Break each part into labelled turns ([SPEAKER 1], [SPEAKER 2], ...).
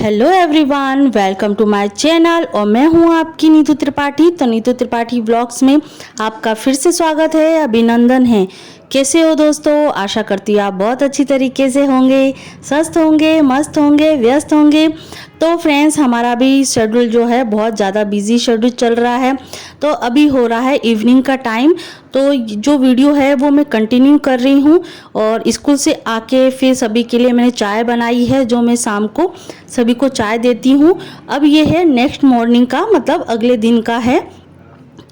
[SPEAKER 1] Hello everyone, welcome to my channel और मैं हूं आपकी नीतू त्रिपाठी। तो नीतू त्रिपाठी ब्लॉग्स में आपका फिर से स्वागत है, अभिनंदन है। कैसे हो दोस्तों? आशा करती हूँ आप बहुत अच्छी तरीके से होंगे, स्वस्थ होंगे, मस्त होंगे, व्यस्त होंगे। तो फ्रेंड्स, हमारा भी शेड्यूल जो है बहुत ज़्यादा बिजी शेड्यूल चल रहा है। तो अभी हो रहा है इवनिंग का टाइम, तो जो वीडियो है वो मैं कंटिन्यू कर रही हूँ। और स्कूल से आके फिर सभी के लिए मैंने चाय बनाई है, जो मैं शाम को सभी को चाय देती हूँ। अब ये है नेक्स्ट मॉर्निंग का, मतलब अगले दिन का है।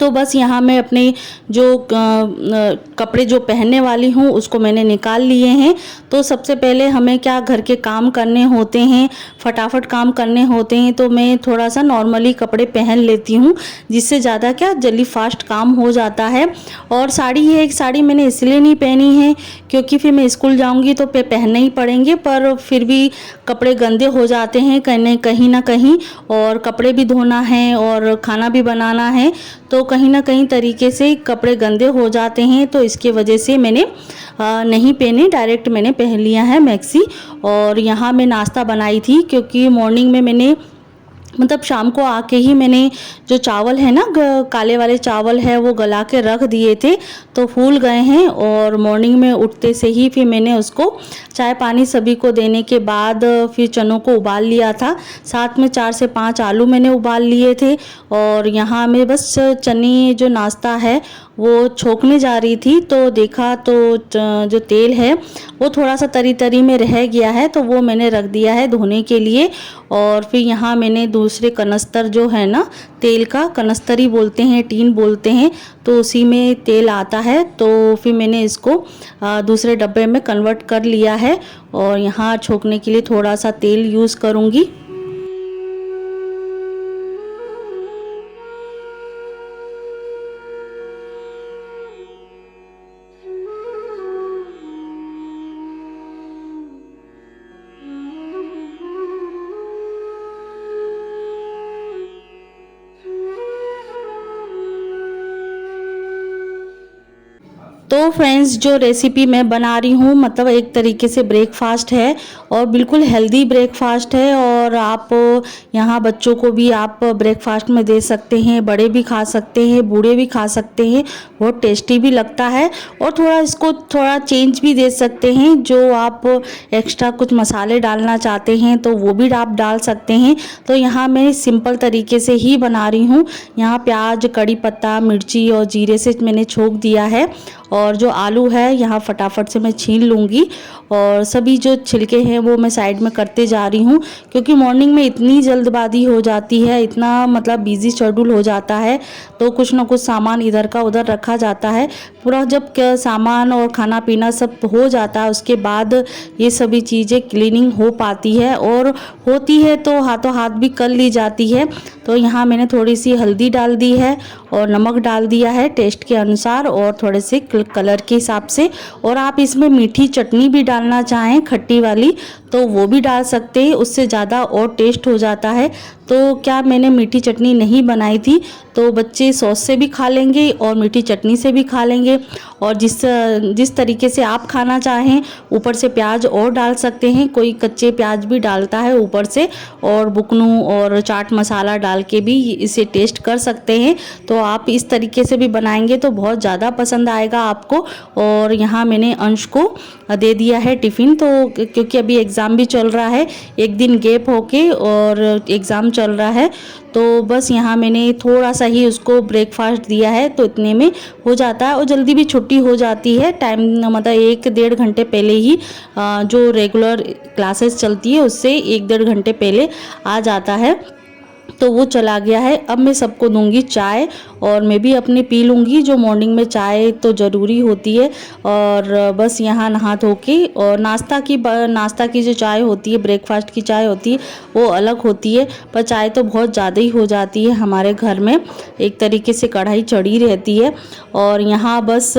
[SPEAKER 1] तो बस यहाँ मैं अपने जो कपड़े जो पहनने वाली हूँ उसको मैंने निकाल लिए हैं। तो सबसे पहले हमें क्या घर के काम करने होते हैं, फटाफट काम करने होते हैं, तो मैं थोड़ा सा नॉर्मली कपड़े पहन लेती हूँ, जिससे ज़्यादा क्या जल्दी फास्ट काम हो जाता है। और साड़ी है, एक साड़ी मैंने इसलिए नहीं पहनी है क्योंकि फिर मैं स्कूल जाऊँगी तो पहनने ही पड़ेंगे, पर फिर भी कपड़े गंदे हो जाते हैं कहीं ना कहीं, और कपड़े भी धोना है और खाना भी बनाना है, तो कहीं ना कहीं तरीके से कपड़े गंदे हो जाते हैं। तो इसके वजह से मैंने नहीं पहने, डायरेक्ट मैंने पहन लिया है मैक्सी। और यहाँ मैं नाश्ता बनाई थी क्योंकि मॉर्निंग में मैंने, मतलब शाम को आके ही मैंने जो चावल है ना, काले वाले चावल है, वो गला के रख दिए थे, तो फूल गए हैं। और मॉर्निंग में उठते से ही फिर मैंने उसको चाय पानी सभी को देने के बाद फिर चनों को उबाल लिया था। साथ में 4 से 5 आलू मैंने उबाल लिए थे। और यहाँ मैं बस चने जो नाश्ता है वो छोंकने जा रही थी, तो देखा तो जो तेल है वो थोड़ा सा तरी तरी में रह गया है, तो वो मैंने रख दिया है धोने के लिए। और फिर यहाँ मैंने दूसरे कनस्तर जो है ना, तेल का कनस्तर ही बोलते हैं, टीन बोलते हैं, तो उसी में तेल आता है। तो फिर मैंने इसको दूसरे डब्बे में कन्वर्ट कर लिया है और यहाँ छोंकने के लिए थोड़ा सा तेल यूज़ करूँगी। तो फ्रेंड्स, जो रेसिपी मैं बना रही हूँ, मतलब एक तरीके से ब्रेकफास्ट है और बिल्कुल हेल्दी ब्रेकफास्ट है। और आप यहाँ बच्चों को भी आप ब्रेकफास्ट में दे सकते हैं, बड़े भी खा सकते हैं, बूढ़े भी खा सकते हैं, बहुत टेस्टी भी लगता है। और थोड़ा इसको थोड़ा चेंज भी दे सकते हैं, जो आप एक्स्ट्रा कुछ मसाले डालना चाहते हैं तो वो भी आप डाल सकते हैं। तो यहाँ मैं सिंपल तरीके से ही बना रही हूँ। यहाँ प्याज, कड़ी पत्ता, मिर्ची और जीरे से मैंने छोंक दिया है। और जो आलू है यहाँ फटाफट से मैं छील लूँगी, और सभी जो छिलके हैं वो मैं साइड में करते जा रही हूँ, क्योंकि मॉर्निंग में इतनी जल्दबाजी हो जाती है, इतना मतलब बिजी शेड्यूल हो जाता है, तो कुछ ना कुछ सामान इधर का उधर रखा जाता है। पूरा जब सामान और खाना पीना सब हो जाता है, उसके बाद ये सभी चीज़ें क्लीनिंग हो पाती है, और होती है तो हाथों हाथ भी कर ली जाती है। तो यहाँ मैंने थोड़ी सी हल्दी डाल दी है और नमक डाल दिया है टेस्ट के अनुसार, और थोड़े से कलर के हिसाब से। और आप इसमें मीठी चटनी भी डालना चाहें, खट्टी वाली, तो वो भी डाल सकते हैं, उससे ज़्यादा और टेस्ट हो जाता है। तो क्या मैंने मीठी चटनी नहीं बनाई थी, तो बच्चे सॉस से भी खा लेंगे और मीठी चटनी से भी खा लेंगे। और जिस तरीके से आप खाना चाहें, ऊपर से प्याज और डाल सकते हैं, कोई कच्चे प्याज भी डालता है ऊपर से, और बुकनू और चाट मसाला डाल के भी इसे टेस्ट कर सकते हैं। तो आप इस तरीके से भी बनाएंगे तो बहुत ज़्यादा पसंद आएगा आपको। और यहाँ मैंने अंश को दे दिया है टिफ़िन, तो क्योंकि अभी एग्ज़ाम भी चल रहा है, एक दिन गैप होके और एग्ज़ाम चल रहा है, तो बस यहाँ मैंने थोड़ा सा ही उसको ब्रेकफास्ट दिया है, तो इतने में हो जाता है। और जल्दी भी छुट्टी हो जाती है, टाइम मतलब 1-1.5 घंटे पहले ही जो रेगुलर क्लासेस चलती है उससे 1-1.5 घंटे पहले आ जाता है, तो वो चला गया है। अब मैं सबको दूंगी चाय, और मैं भी अपने पी लूँगी, जो मॉर्निंग में चाय तो ज़रूरी होती है। और बस यहाँ नहा धो के, और नाश्ता की जो चाय होती है, ब्रेकफास्ट की चाय होती है, वो अलग होती है, पर चाय तो बहुत ज़्यादा ही हो जाती है हमारे घर में, एक तरीके से कढ़ाई चढ़ी रहती है। और यहाँ बस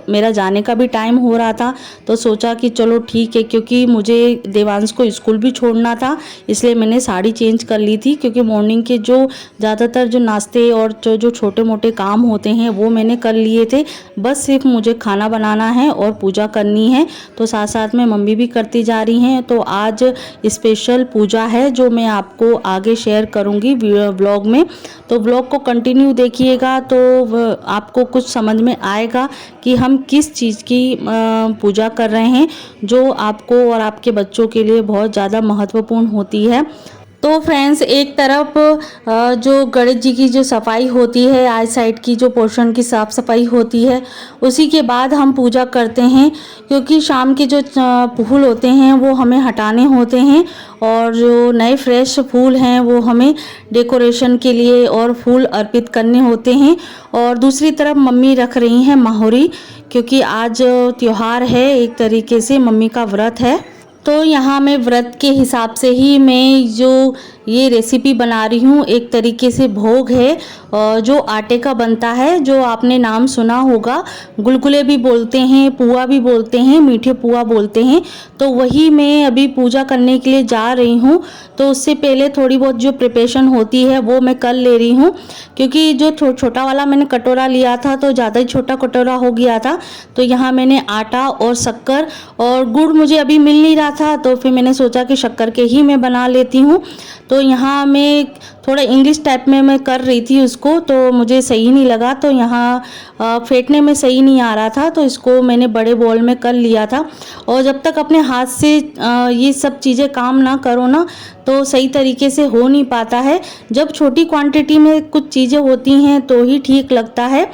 [SPEAKER 1] मेरा जाने का भी टाइम हो रहा था, तो सोचा कि चलो ठीक है, क्योंकि मुझे देवांश को स्कूल भी छोड़ना था, इसलिए मैंने साड़ी चेंज कर ली थी, क्योंकि मॉर्निंग के जो ज़्यादातर जो नाश्ते और जो छोटे मोटे काम होते हैं वो मैंने कर लिए थे। बस सिर्फ मुझे खाना बनाना है और पूजा करनी है, तो साथ साथ में मम्मी भी करती जा रही हैं। तो आज स्पेशल पूजा है जो मैं आपको आगे शेयर करूँगी व्लॉग में, तो व्लॉग को कंटिन्यू देखिएगा तो आपको कुछ समझ में आएगा कि हम किस चीज़ की पूजा कर रहे हैं जो आपको और आपके बच्चों के लिए बहुत ज़्यादा महत्वपूर्ण होती है। तो फ्रेंड्स, एक तरफ जो गणेश जी की जो सफाई होती है, आज साइड की जो पोर्शन की साफ़ सफाई होती है, उसी के बाद हम पूजा करते हैं, क्योंकि शाम के जो फूल होते हैं वो हमें हटाने होते हैं और जो नए फ्रेश फूल हैं वो हमें डेकोरेशन के लिए और फूल अर्पित करने होते हैं। और दूसरी तरफ मम्मी रख रही हैं माहौरी, क्योंकि आज त्यौहार है, एक तरीके से मम्मी का व्रत है। तो यहाँ मैं व्रत के हिसाब से ही मैं जो ये रेसिपी बना रही हूँ, एक तरीके से भोग है जो आटे का बनता है, जो आपने नाम सुना होगा, गुलगुले भी बोलते हैं, पुआ भी बोलते हैं, मीठे पुआ बोलते हैं। तो वही मैं अभी पूजा करने के लिए जा रही हूँ। तो उससे पहले थोड़ी बहुत जो प्रिपरेशन होती है वो मैं कर ले रही हूँ, क्योंकि जो छोटा वाला मैंने कटोरा लिया था तो ज़्यादा ही छोटा कटोरा हो गया था। तो यहाँ मैंने आटा और शक्कर और गुड़ मुझे अभी मिल नहीं रहा था, तो फिर मैंने सोचा कि शक्कर के ही मैं बना लेती हूँ। तो यहाँ मैं थोड़ा इंग्लिश टाइप में मैं कर रही थी उसको, तो मुझे सही नहीं लगा, तो यहाँ फेंटने में सही नहीं आ रहा था, तो इसको मैंने बड़े बॉल में कर लिया था। और जब तक अपने हाथ से ये सब चीज़ें काम ना करो ना, तो सही तरीके से हो नहीं पाता है। जब छोटी क्वांटिटी में कुछ चीज़ें होती हैं तो ही ठीक लगता है।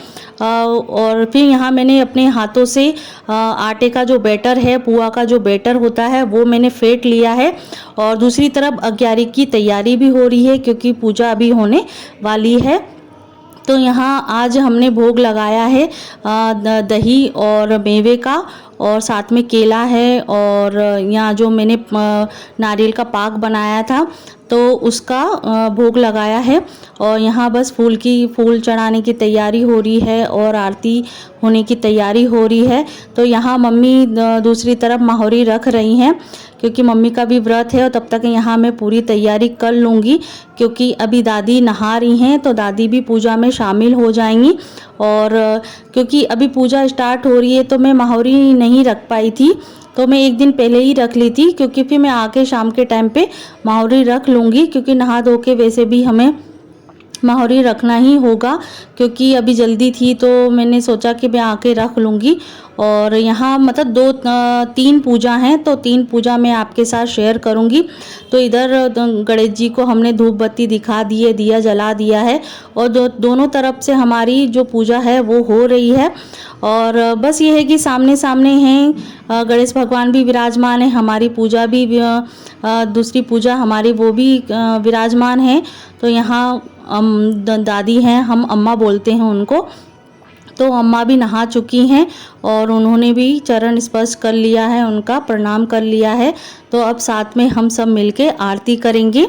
[SPEAKER 1] और फिर यहाँ मैंने अपने हाथों से आटे का जो बैटर है, पुआ का जो बैटर होता है, वो मैंने फेंट लिया है। और दूसरी तरफ अग्यारी की तैयारी भी हो रही है, क्योंकि पूजा अभी होने वाली है। तो यहाँ आज हमने भोग लगाया है दही और मेवे का, और साथ में केला है, और यहाँ जो मैंने नारियल का पाक बनाया था तो उसका भोग लगाया है। और यहाँ बस फूल चढ़ाने की तैयारी हो रही है और आरती होने की तैयारी हो रही है। तो यहाँ मम्मी दूसरी तरफ माहौरी रख रही हैं, क्योंकि मम्मी का भी व्रत है। और तब तक यहाँ मैं पूरी तैयारी कर लूँगी, क्योंकि अभी दादी नहा रही हैं, तो दादी भी पूजा में शामिल हो जाएंगी। और क्योंकि अभी पूजा स्टार्ट हो रही है तो मैं माहौरी नहीं रख पाई थी, तो मैं एक दिन पहले ही रख ली थी, क्योंकि फिर मैं आके शाम के टाइम पे माहौरी रख लूँगी, क्योंकि नहा धो के वैसे भी हमें माहौरी रखना ही होगा। क्योंकि अभी जल्दी थी तो मैंने सोचा कि मैं आके रख लूँगी। और यहाँ मतलब 2-3 पूजा हैं, तो 3 पूजा मैं आपके साथ शेयर करूँगी। तो इधर गणेश जी को हमने धूप बत्ती दिखा दिए, दिया जला दिया है, और दोनों तरफ से हमारी जो पूजा है वो हो रही है। और बस ये है कि सामने सामने हैं गणेश भगवान भी विराजमान है, हमारी पूजा भी दूसरी पूजा हमारी वो भी विराजमान है। तो यहाँ दादी हैं, हम अम्मा बोलते हैं उनको, तो अम्मा भी नहा चुकी हैं और उन्होंने भी चरण स्पर्श कर लिया है, उनका प्रणाम कर लिया है। तो अब साथ में हम सब मिलके आरती करेंगे।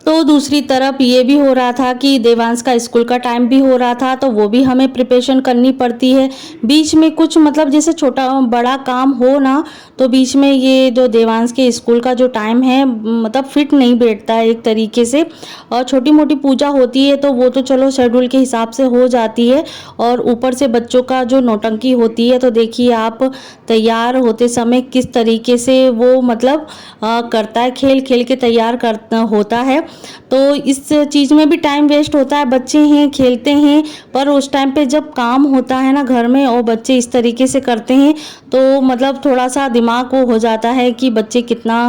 [SPEAKER 1] तो दूसरी तरफ ये भी हो रहा था कि देवांश का स्कूल का टाइम भी हो रहा था, तो वो भी हमें प्रिपरेशन करनी पड़ती है। बीच में कुछ मतलब जैसे छोटा बड़ा काम हो ना, तो बीच में ये जो देवांश के स्कूल का जो टाइम है मतलब फिट नहीं बैठता है एक तरीके से। और छोटी मोटी पूजा होती है तो वो तो चलो शेड्यूल के हिसाब से हो जाती है, और ऊपर से बच्चों का जो नौटंकी होती है, तो देखिए आप तैयार होते समय किस तरीके से वो मतलब करता है, खेल खेल के तैयार करता होता है। तो इस चीज़ में भी टाइम वेस्ट होता है, बच्चे हैं खेलते हैं, पर उस टाइम पे जब काम होता है ना घर में और बच्चे इस तरीके से करते हैं, तो मतलब थोड़ा सा दिमाग को हो जाता है कि बच्चे कितना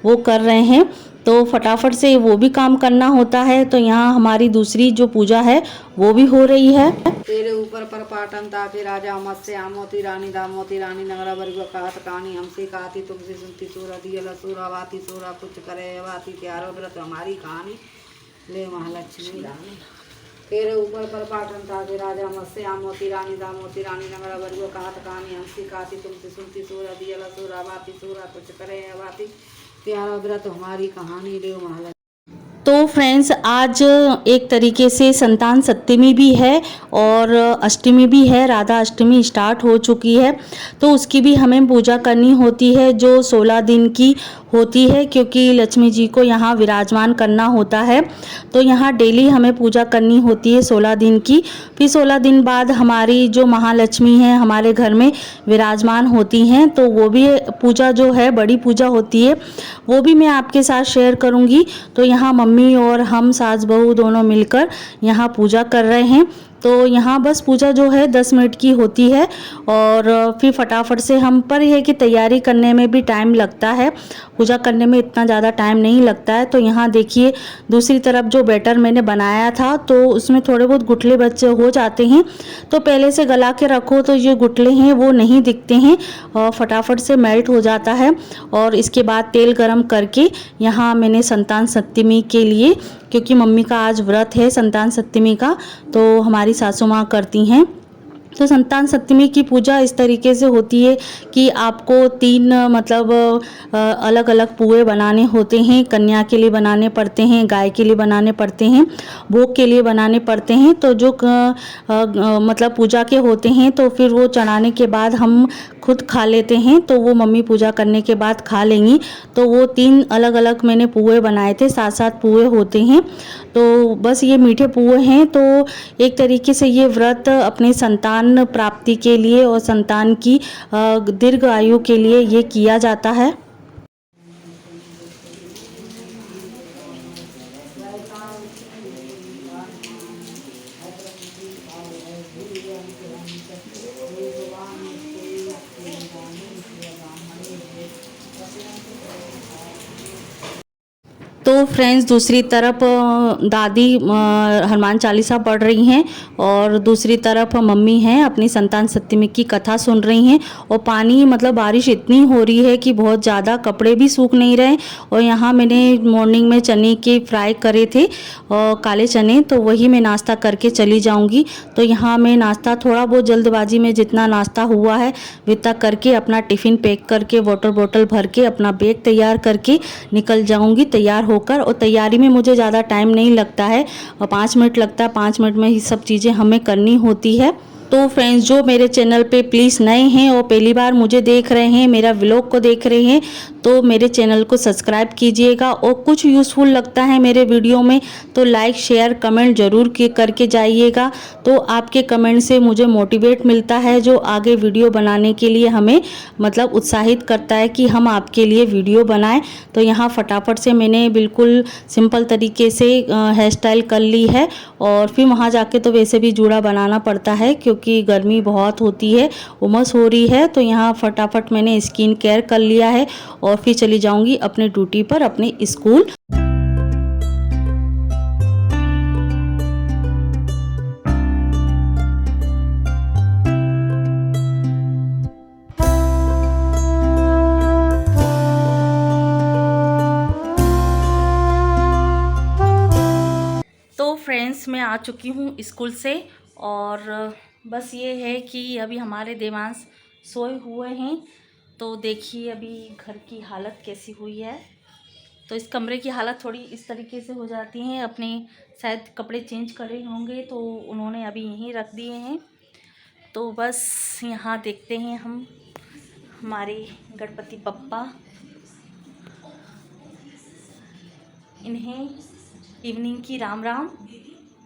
[SPEAKER 1] वो कर रहे हैं, तो फटाफट से वो भी काम करना होता है। तो यहाँ हमारी दूसरी जो पूजा है वो भी हो रही है।
[SPEAKER 2] तेरे ऊपर पर पाटन ताके राजा मत्स्य आमोती रानी दामोती रानी नगरा वर्ग कहत कहानी हमसे कहती तुमसे सुनती सोरा दियल सोरा वाती सोरा कुछ करे वाती प्यारो व्रत हमारी कहानी ले महालक्ष्मी रानी। तेरे ऊपर पर पाटन ताके राजा मत्स्य आमोती रानी दामोती रानी नगरा वर्ग कहत कहानी हमसे कहती तुमसे सुनती सोरा दियल सोरा वाती सोरा कुछ करे वाती प्यारा व्रत हमारी कहानी ले महालक्ष्मी।
[SPEAKER 1] तो फ्रेंड्स, आज एक तरीके से संतान सप्तमी भी है और अष्टमी भी है, राधा अष्टमी स्टार्ट हो चुकी है, तो उसकी भी हमें पूजा करनी होती है जो 16 दिन की होती है, क्योंकि लक्ष्मी जी को यहाँ विराजमान करना होता है। तो यहाँ डेली हमें पूजा करनी होती है 16 दिन की। फिर 16 दिन बाद हमारी जो महालक्ष्मी है हमारे घर में विराजमान होती हैं, तो वो भी पूजा जो है बड़ी पूजा होती है, वो भी मैं आपके साथ शेयर करूँगी। तो यहाँ मम्मी और हम सास बहू दोनों मिलकर यहाँ पूजा कर रहे हैं। तो यहाँ बस पूजा जो है 10 मिनट की होती है और फिर फटाफट से हम पर यह है कि तैयारी करने में भी टाइम लगता है, पूजा करने में इतना ज़्यादा टाइम नहीं लगता है। तो यहाँ देखिए दूसरी तरफ जो बैटर मैंने बनाया था तो उसमें थोड़े बहुत गुठले बच्चे हो जाते हैं, तो पहले से गला के रखो तो ये गुठले हैं वो नहीं दिखते हैं और फटाफट से मेल्ट हो जाता है। और इसके बाद तेल गरम करके यहाँ मैंने संतान सप्तमी के लिए, क्योंकि मम्मी का आज व्रत है संतान सप्तमी का, तो हमारी सासू माँ करती हैं। तो संतान सप्तमी की पूजा इस तरीके से होती है कि आपको 3 मतलब अलग अलग पुए बनाने होते हैं। कन्या के लिए बनाने पड़ते हैं, गाय के लिए बनाने पड़ते हैं, भोग के लिए बनाने पड़ते हैं। तो जो मतलब पूजा के होते हैं तो फिर वो चढ़ाने के बाद हम खुद खा लेते हैं, तो वो मम्मी पूजा करने के बाद खा लेंगी। तो वो 3 अलग अलग मैंने पुए बनाए थे, 7-7 पुए होते हैं। तो बस ये मीठे पुए हैं। तो एक तरीके से ये व्रत अपने संतान प्राप्ति के लिए और संतान की दीर्घ आयु के लिए ये किया जाता है। तो फ्रेंड्स दूसरी तरफ दादी हनुमान चालीसा पढ़ रही हैं और दूसरी तरफ मम्मी हैं अपनी संतान सप्तमी की कथा सुन रही हैं। और पानी मतलब बारिश इतनी हो रही है कि बहुत ज़्यादा, कपड़े भी सूख नहीं रहे। और यहाँ मैंने मॉर्निंग में चने के फ्राई करे थे और काले चने, तो वही मैं नाश्ता करके चली जाऊँगी। तो यहाँ मैं नाश्ता थोड़ा बहुत जल्दबाजी में जितना नाश्ता हुआ है वितना करके अपना टिफ़िन पैक करके वाटर बॉटल भर के अपना बैग तैयार करके निकल जाऊँगी तैयार होकर। और तैयारी में मुझे ज़्यादा टाइम नहीं लगता है और 5 मिनट लगता है, 5 मिनट में ही सब चीज़ें हमें करनी होती है। तो फ्रेंड्स जो मेरे चैनल पे प्लीज़ नए हैं और पहली बार मुझे देख रहे हैं, मेरा व्लॉग को देख रहे हैं, तो मेरे चैनल को सब्सक्राइब कीजिएगा। और कुछ यूज़फुल लगता है मेरे वीडियो में तो लाइक शेयर कमेंट ज़रूर करके जाइएगा। तो आपके कमेंट से मुझे मोटिवेट मिलता है, जो आगे वीडियो बनाने के लिए हमें मतलब उत्साहित करता है कि हम आपके लिए वीडियो बनाएं। तो यहाँ फटाफट से मैंने बिल्कुल सिंपल तरीके से हेयर स्टाइल कर ली है। और फिर वहाँ जाके तो वैसे भी जूड़ा बनाना पड़ता है क्योंकि गर्मी बहुत होती है, उमस हो रही है। तो यहाँ फटाफट मैंने स्किन केयर कर लिया है और फिर चली जाऊंगी अपने ड्यूटी पर, अपने स्कूल। तो फ्रेंड्स मैं आ चुकी हूँ स्कूल से और बस ये है कि अभी हमारे देवांश सोए हुए हैं। तो देखिए अभी घर की हालत कैसी हुई है। तो इस कमरे की हालत थोड़ी इस तरीके से हो जाती है। अपने शायद कपड़े चेंज करे होंगे तो उन्होंने अभी यहीं रख दिए हैं। तो बस यहाँ देखते हैं हम हमारे गणपति बप्पा, इन्हें इवनिंग की राम राम।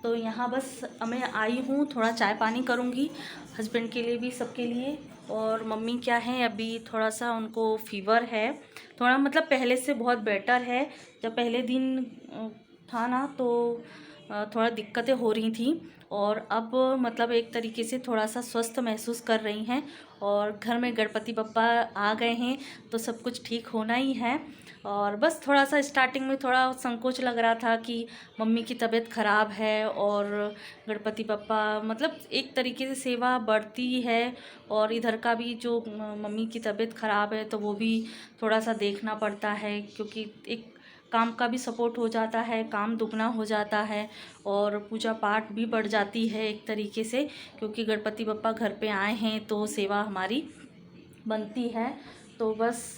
[SPEAKER 1] तो यहाँ बस मैं आई हूँ, थोड़ा चाय पानी करूँगी हस्बैंड के लिए भी, सबके लिए। और मम्मी क्या है अभी थोड़ा सा उनको फीवर है, थोड़ा मतलब पहले से बहुत बेटर है। जब पहले दिन था ना तो थोड़ा दिक्कतें हो रही थी और अब मतलब एक तरीके से थोड़ा सा स्वस्थ महसूस कर रही हैं। और घर में गणपति बप्पा आ गए हैं तो सब कुछ ठीक होना ही है। और बस थोड़ा सा स्टार्टिंग में थोड़ा संकोच लग रहा था कि मम्मी की तबीयत ख़राब है और गणपति बप्पा मतलब एक तरीके से सेवा बढ़ती है। और इधर का भी जो मम्मी की तबीयत ख़राब है तो वो भी थोड़ा सा देखना पड़ता है, क्योंकि एक काम का भी सपोर्ट हो जाता है, काम दुगना हो जाता है और पूजा पाठ भी बढ़ जाती है एक तरीके से, क्योंकि गणपति बप्पा घर पे आए हैं तो सेवा हमारी बनती है। तो बस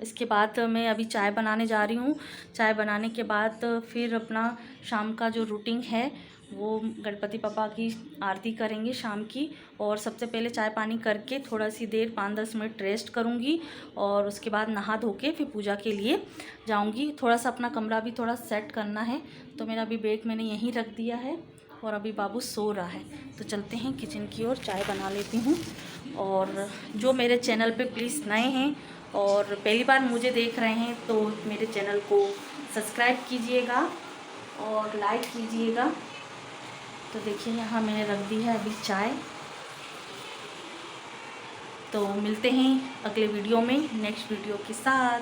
[SPEAKER 1] इसके बाद मैं अभी चाय बनाने जा रही हूँ। चाय बनाने के बाद फिर अपना शाम का जो रूटीन है वो गणपति पापा की आरती करेंगे शाम की। और सबसे पहले चाय पानी करके थोड़ा सी देर 5-10 मिनट रेस्ट करूँगी और उसके बाद नहा धो के फिर पूजा के लिए जाऊँगी। थोड़ा सा अपना कमरा भी थोड़ा सेट करना है, तो मेरा अभी बैग मैंने यहीं रख दिया है और अभी बाबू सो रहा है। तो चलते हैं किचन की ओर, चाय बना लेती हूँ। और जो मेरे चैनल पे प्लीज़ नए हैं और पहली बार मुझे देख रहे हैं तो मेरे चैनल को सब्सक्राइब कीजिएगा और लाइक कीजिएगा। तो देखिए यहाँ मैंने रख दी है अभी चाय। तो मिलते हैं अगले वीडियो में नेक्स्ट वीडियो के साथ।